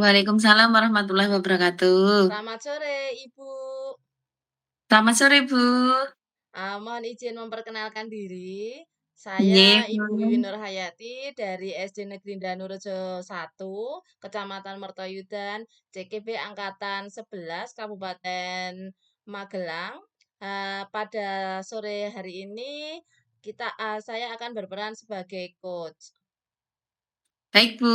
Waalaikumsalam warahmatullahi wabarakatuh. Selamat sore, Ibu. Selamat sore, Bu. Mohon izin memperkenalkan diri. Nggih, Saya Ibu Bu. Wiwin Nurhayati dari SD Negeri Danurejo 1, Kecamatan Mertoyudan, CKB Angkatan 11, Kabupaten Magelang. Pada sore hari ini saya akan berperan sebagai coach. Baik, Bu,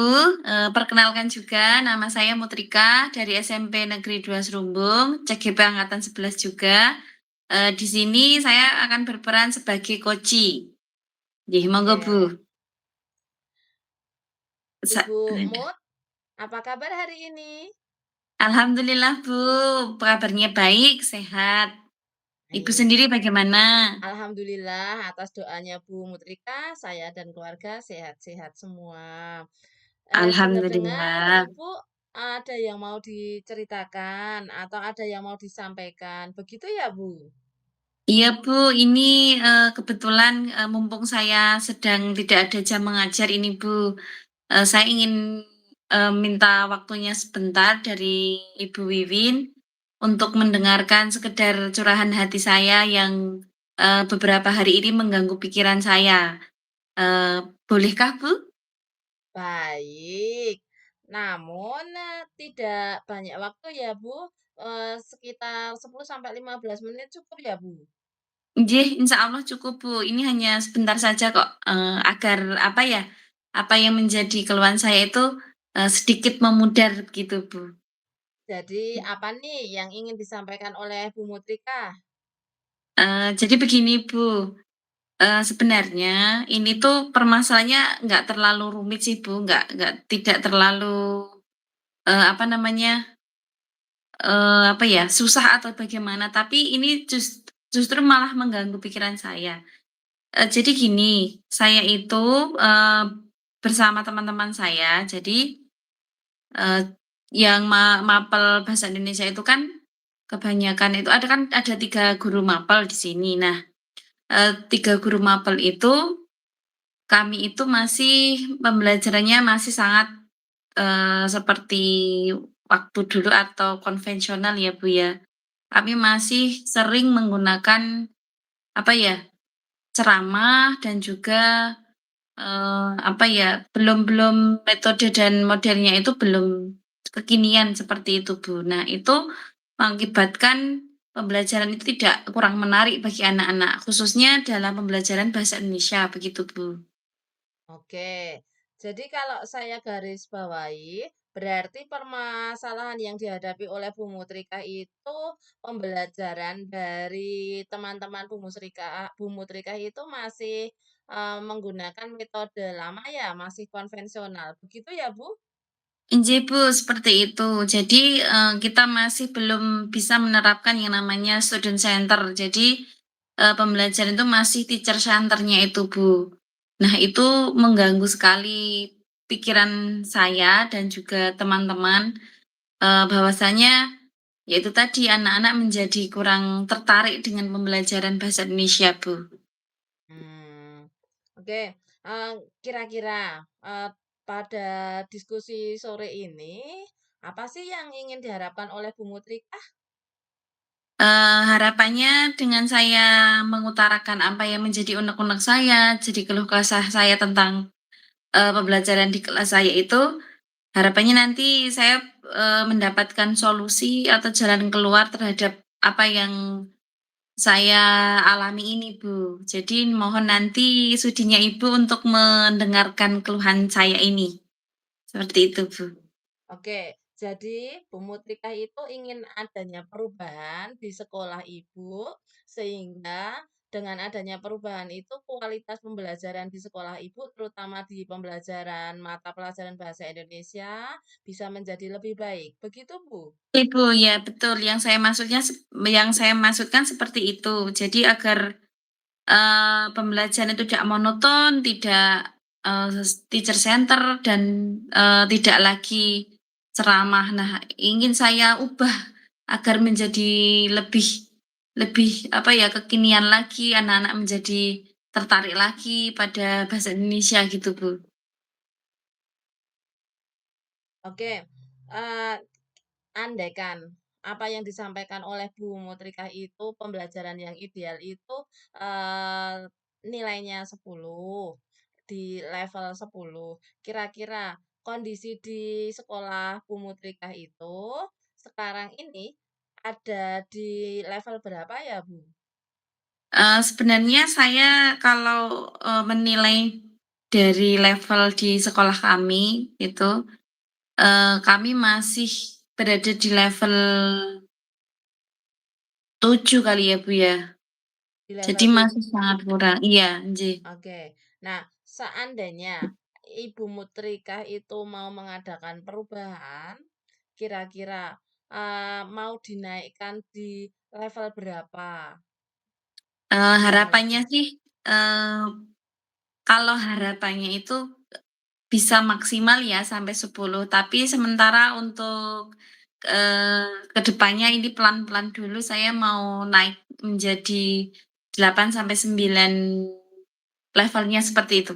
perkenalkan juga nama saya Mutrika dari SMP Negeri 2 Serumbung, CGP Angkatan 11 juga. Di sini saya akan berperan sebagai koci. Nggih, monggo, Bu. Oke, Sa Ibu Mut, apa kabar hari ini? Alhamdulillah, Bu, kabarnya baik, sehat. Ibu Baik. sendiri bagaimana? Alhamdulillah atas doanya Bu Mutrika, saya dan keluarga sehat-sehat semua. Dengar-dengar Alhamdulillah. Ibu ada yang mau diceritakan atau ada yang mau disampaikan, begitu ya Bu? Iya, Bu, ini, kebetulan, mumpung saya sedang tidak ada jam mengajar ini, Bu, saya ingin, minta waktunya sebentar dari Ibu Wiwin untuk mendengarkan sekedar curahan hati saya yang, beberapa hari ini mengganggu pikiran saya. Bolehkah, Bu? Baik. Namun tidak banyak waktu ya Bu, sekitar 10 sampai 15 menit cukup ya Bu? Nggih, insyaallah cukup, Bu. Ini hanya sebentar saja kok, agar apa ya, apa yang menjadi keluhan saya itu, sedikit memudar gitu, Bu. Jadi apa nih yang ingin disampaikan oleh Bu Mutrika? Jadi begini, Bu, sebenarnya ini tuh permasalahannya nggak terlalu rumit sih, Bu, nggak tidak terlalu, apa namanya, apa ya, susah atau bagaimana, tapi ini justru malah mengganggu pikiran saya. Jadi gini, saya itu, bersama teman-teman saya, jadi, eee, yang mapel bahasa Indonesia itu kan kebanyakan itu ada 3 guru mapel di sini. Nah, 3 guru mapel itu, kami itu masih pembelajarannya masih sangat, seperti waktu dulu atau konvensional ya, Bu, ya. Kami masih sering menggunakan, apa ya, ceramah dan juga apa ya, belum metode dan modelnya itu belum kekinian seperti itu, Bu. Nah, itu mengakibatkan pembelajaran itu tidak kurang menarik bagi anak-anak, khususnya dalam pembelajaran bahasa Indonesia, begitu, Bu. Oke, jadi kalau saya garis bawahi, berarti permasalahan yang dihadapi oleh Bu Mutrika itu pembelajaran dari teman-teman Bu Mutrika itu masih menggunakan metode lama ya, masih konvensional. Begitu ya, Bu? Inji, Bu, seperti itu. Jadi, kita masih belum bisa menerapkan yang namanya student center. Jadi, pembelajaran itu masih teacher center-nya itu, Bu. Nah, itu mengganggu sekali pikiran saya dan juga teman-teman, bahwasanya ya itu tadi, anak-anak menjadi kurang tertarik dengan pembelajaran bahasa Indonesia, Bu. Hmm, oke. Kira-kira pada diskusi sore ini, apa sih yang ingin diharapkan oleh Bu Mutrika? Harapannya dengan saya mengutarakan apa yang menjadi unek-unek saya, jadi keluh kesah saya tentang, pembelajaran di kelas saya itu, harapannya nanti saya, mendapatkan solusi atau jalan keluar terhadap apa yang saya alami ini, Bu. Jadi mohon nanti sudinya Ibu untuk mendengarkan keluhan saya ini, seperti itu, Bu. Oke, jadi Bu Mutrika itu ingin adanya perubahan di sekolah Ibu, sehingga dengan adanya perubahan itu kualitas pembelajaran di sekolah Ibu, terutama di pembelajaran mata pelajaran bahasa Indonesia, bisa menjadi lebih baik. Begitu, Bu? Ibu, ya betul yang saya maksudkan seperti itu. Jadi agar pembelajaran itu tidak monoton, tidak, teacher center dan, tidak lagi ceramah. Nah, ingin saya ubah agar menjadi lebih lebih, apa ya, kekinian lagi, anak-anak menjadi tertarik lagi pada bahasa Indonesia gitu, Bu. Oke, eee, andaikan apa yang disampaikan oleh Bu Mutrikah itu pembelajaran yang ideal itu, nilainya 10 di level 10, kira-kira kondisi di sekolah Bu Mutrikah itu sekarang ini ada di level berapa ya, Bu? Sebenarnya saya kalau, menilai dari level di sekolah kami itu, kami masih berada di level 7 kali ya, Bu, ya. Di level Jadi masih 7. sangat kurang iya, nggih. Oke. Nah, seandainya Ibu Mutrikah itu mau mengadakan perubahan, kira-kira, mau dinaikkan di level berapa Harapannya idealnya? sih, kalau harapannya itu bisa maksimal ya sampai 10, tapi sementara untuk, ke depannya ini pelan-pelan dulu saya mau naik menjadi 8 sampai 9 levelnya seperti itu.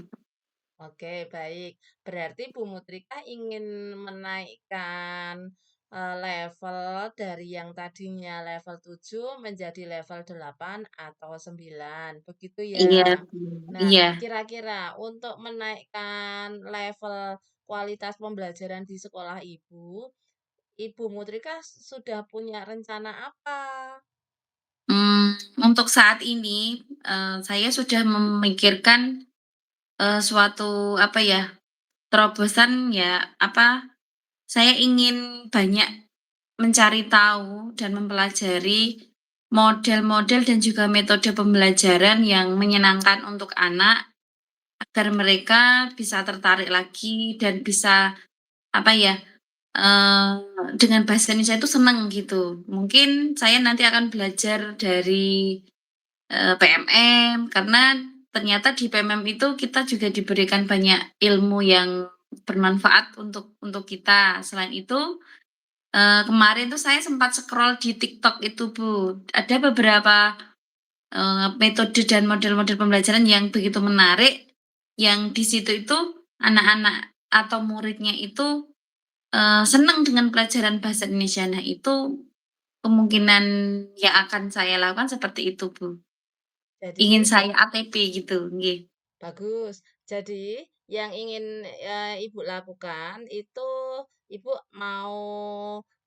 Oke, baik. Berarti Bu Mutrika ingin menaikkan, level dari yang tadinya level 7 menjadi level 8 atau 9, begitu Iya, ya? Nah, iya. kira-kira untuk menaikkan level kualitas pembelajaran di sekolah Ibu Mutrika sudah punya rencana apa? Untuk saat ini, saya sudah memikirkan, suatu apa ya, terobosan ya, apa, saya ingin banyak mencari tahu dan mempelajari model-model dan juga metode pembelajaran yang menyenangkan untuk anak, agar mereka bisa tertarik lagi dan bisa, apa ya, eee, dengan bahasa Indonesia itu senang gitu. Mungkin saya nanti akan belajar dari PMM, karena ternyata di PMM itu kita juga diberikan banyak ilmu yang bermanfaat untuk kita. Selain itu, kemarin tuh saya sempat scroll di TikTok itu, Bu. Ada beberapa, metode dan model-model pembelajaran yang begitu menarik, yang di situ itu anak-anak atau muridnya itu, senang dengan pelajaran bahasa Indonesia. Nah, itu kemungkinan yang akan saya lakukan seperti itu, Bu. Ingin Jadi saya ATP gitu, nggih. bagus. Jadi, yang ingin, Ibu lakukan itu Ibu mau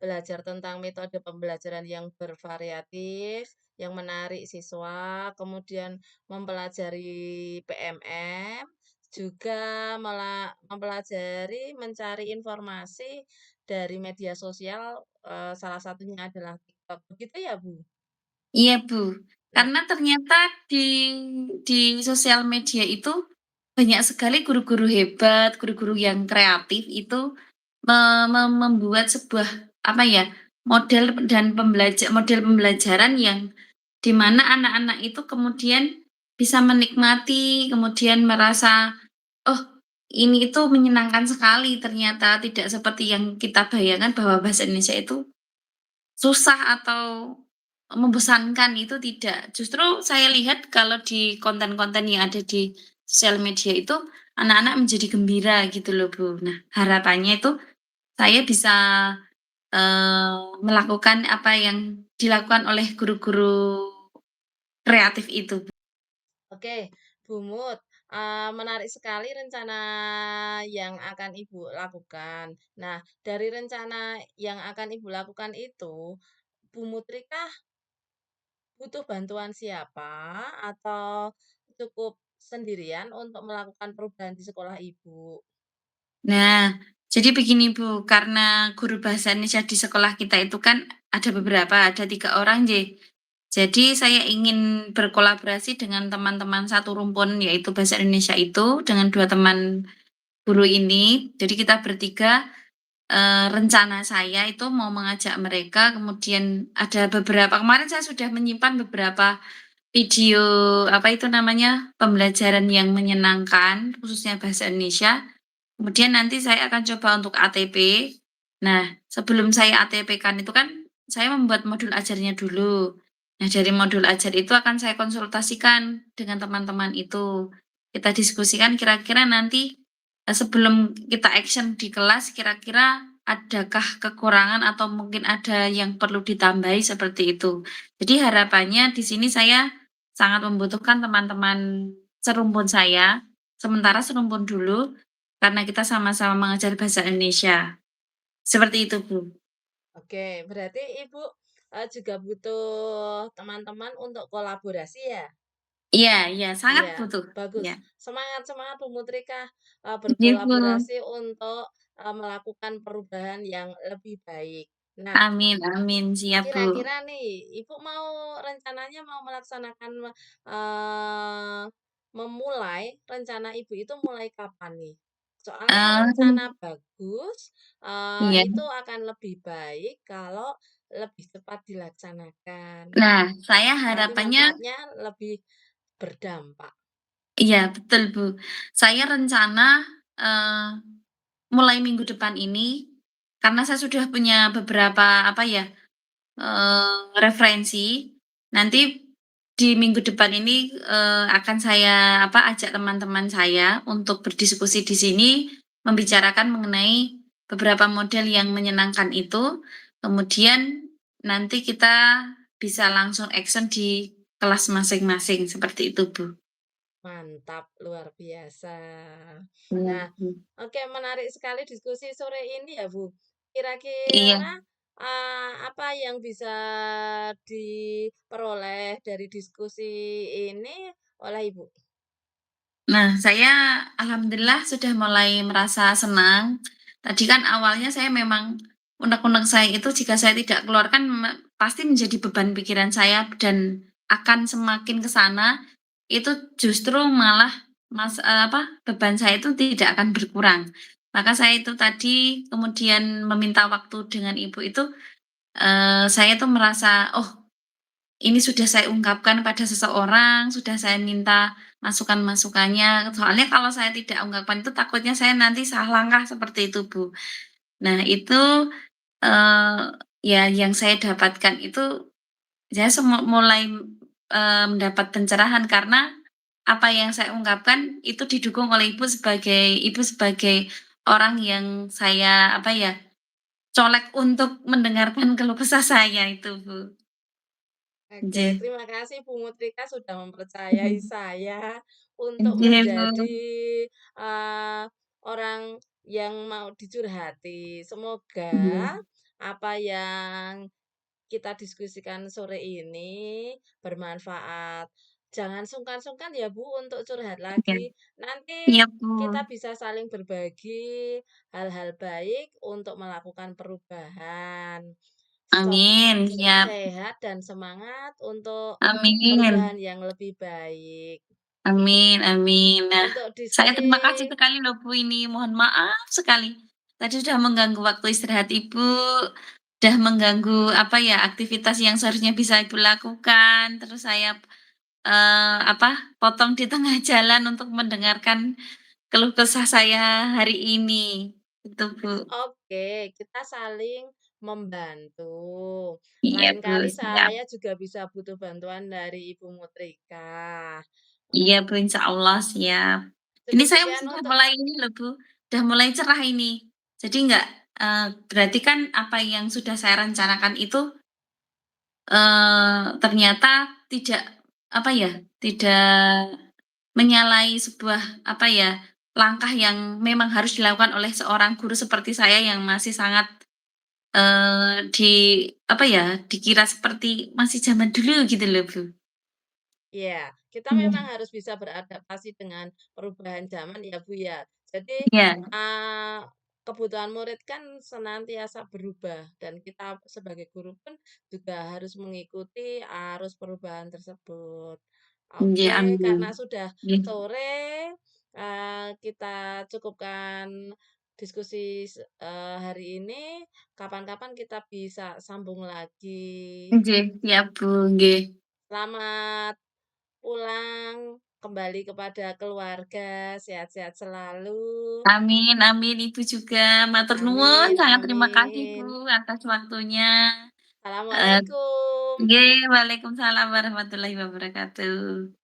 belajar tentang metode pembelajaran yang bervariatif, yang menarik siswa, kemudian mempelajari PMM, juga mempelajari mencari informasi dari media sosial, salah satunya adalah TikTok. Begitu ya, Bu? Iya, Bu. Nah, Karena ternyata di sosial media itu banyak sekali guru-guru hebat, guru-guru yang kreatif itu me me membuat sebuah, apa ya, model pembelajaran yang di mana anak-anak itu kemudian bisa menikmati, kemudian merasa, "Oh, ini itu menyenangkan sekali ternyata, tidak seperti yang kita bayangkan bahwa bahasa Indonesia itu susah atau membosankan, itu tidak. Justru saya lihat kalau di konten-konten yang ada di sosial media itu, anak-anak menjadi gembira gitu loh, Bu. Nah, harapannya itu saya bisa, melakukan apa yang dilakukan oleh guru-guru kreatif itu. oke, Bu Mut, menarik sekali rencana yang akan Ibu lakukan. Nah, dari rencana yang akan Ibu lakukan itu, Bu Mutrikah butuh bantuan siapa atau cukup sendirian untuk melakukan perubahan di sekolah Ibu? Nah, jadi begini, Bu, karena guru bahasa Indonesia di sekolah kita itu kan ada beberapa, ada 3 orang, Jadi saya ingin berkolaborasi dengan teman-teman satu rumpun, yaitu bahasa Indonesia itu, dengan 2 teman guru ini. Jadi kita bertiga, rencana saya itu mau mengajak mereka, kemudian ada beberapa kemarin saya sudah menyimpan beberapa video, apa itu namanya, pembelajaran yang menyenangkan, khususnya bahasa Indonesia. Kemudian nanti saya akan coba untuk ATP. Nah, sebelum saya ATP-kan itu kan saya membuat modul ajarnya dulu. Nah, dari modul ajar itu akan saya konsultasikan dengan teman-teman itu. Kita diskusikan kira-kira nanti, sebelum kita action di kelas kira-kira adakah kekurangan atau mungkin ada yang perlu ditambahi seperti itu. Jadi harapannya di sini saya sangat membutuhkan teman-teman serumpun saya, sementara serumpun dulu karena kita sama-sama mengajar bahasa Indonesia. Seperti itu, Bu. Oke, berarti Ibu, juga butuh teman-teman untuk kolaborasi ya? Iya iya, sangat Iya, butuh. bagus. Iya. Semangat semangat Bu Mutrika, Iya, Bu. berkolaborasi untuk, melakukan perubahan yang lebih baik. Nah, Amin amin, siap, Bu. kira-kira nih, Ibu mau rencananya mau melaksanakan eee, memulai rencana Ibu itu mulai kapan nih? Soalnya rencana Eee, bagus, iya. itu akan lebih baik kalau lebih cepat dilaksanakan. Nah, saya Nanti harapannya manfaatnya lebih berdampak. iya, betul, Bu. Saya rencana, eee, mulai minggu depan ini, karena saya sudah punya beberapa, apa ya, referensi, nanti di minggu depan ini, akan saya, apa, ajak teman-teman saya untuk berdiskusi di sini, membicarakan mengenai beberapa model yang menyenangkan itu, kemudian nanti kita bisa langsung action di kelas masing-masing, seperti itu, Bu. Mantap, luar biasa. Iya, Nah, Bu. oke menarik sekali diskusi sore ini ya, Bu. Iya. Kira-kira, apa yang bisa diperoleh dari diskusi ini oleh Ibu? Nah, saya alhamdulillah sudah mulai merasa senang. Tadi kan awalnya saya memang unek-unek saya itu jika saya tidak keluarkan pasti menjadi beban pikiran saya dan akan semakin ke sana, itu justru malah beban saya itu tidak akan berkurang. Maka saya itu tadi kemudian meminta waktu dengan ibu itu, saya tuh merasa, "Oh, ini sudah saya ungkapkan pada seseorang, sudah saya minta masukan-masukannya, soalnya kalau saya tidak ungkapkan itu takutnya saya nanti salah langkah seperti itu, Bu. Nah itu, eee, ya yang saya dapatkan itu, saya mulai, mendapat pencerahan karena apa yang saya ungkapkan itu didukung oleh ibu sebagai orang yang saya, apa ya, colek untuk mendengarkan keluh kesah saya itu, Bu. Oke, Nggih. terima kasih Bu Mutrika sudah mempercayai saya untuk Nggih, Bu. menjadi, eee, orang yang mau dicurhati. Semoga Nggih. apa yang kita diskusikan sore ini bermanfaat. Jangan sungkan-sungkan ya Bu untuk curhat Iya. lagi. Nanti Iya, Bu. kita bisa saling berbagi hal-hal baik untuk melakukan perubahan. Amin, siap. Sehat dan semangat untuk Amin. perubahan yang lebih baik. Amin amin. Nah, Untuk saya diskusi terima kasih sekali loh, Bu, ini mohon maaf sekali, tadi sudah mengganggu waktu istirahat Ibu, sudah mengganggu, apa ya, aktivitas yang seharusnya bisa Ibu lakukan, terus saya, potong di tengah jalan untuk mendengarkan keluh kesah saya hari ini. Itu, Bu. oke, kita saling membantu. Iya, Lain Bu, kali siap. saya juga bisa butuh bantuan dari Ibu Mutrika. Iya, Bu, insyaallah siap. Ini Cukup saya sekian sudah untuk mulai ini loh, Bu, sudah mulai cerah ini. Jadi nggak berarti kan apa yang sudah saya rencanakan itu, ternyata tidak, apa ya, tidak menyalahi sebuah, apa ya, langkah yang memang harus dilakukan oleh seorang guru seperti saya yang masih sangat, apa ya, dikira seperti masih zaman dulu gitu loh, Bu. ya, kita memang Iya. harus bisa beradaptasi dengan perubahan zaman ya, Bu, ya. Jadi, Iya, eee, kebutuhan murid kan senantiasa berubah dan kita sebagai guru pun juga harus mengikuti arus perubahan tersebut. iya, Oke, amin. karena sudah Iya. sore, kita cukupkan diskusi hari ini, kapan-kapan kita bisa sambung lagi. Nggih, siap, Bu, nggih. Selamat pulang kembali kepada keluarga, sehat-sehat selalu. Amin amin, Ibu juga matur nuwun, Amin sangat terima kasih, Bu, amin. atas waktunya. Eee, Assalamualaikum. nggih, waalaikumsalam warahmatullahi wabarakatuh.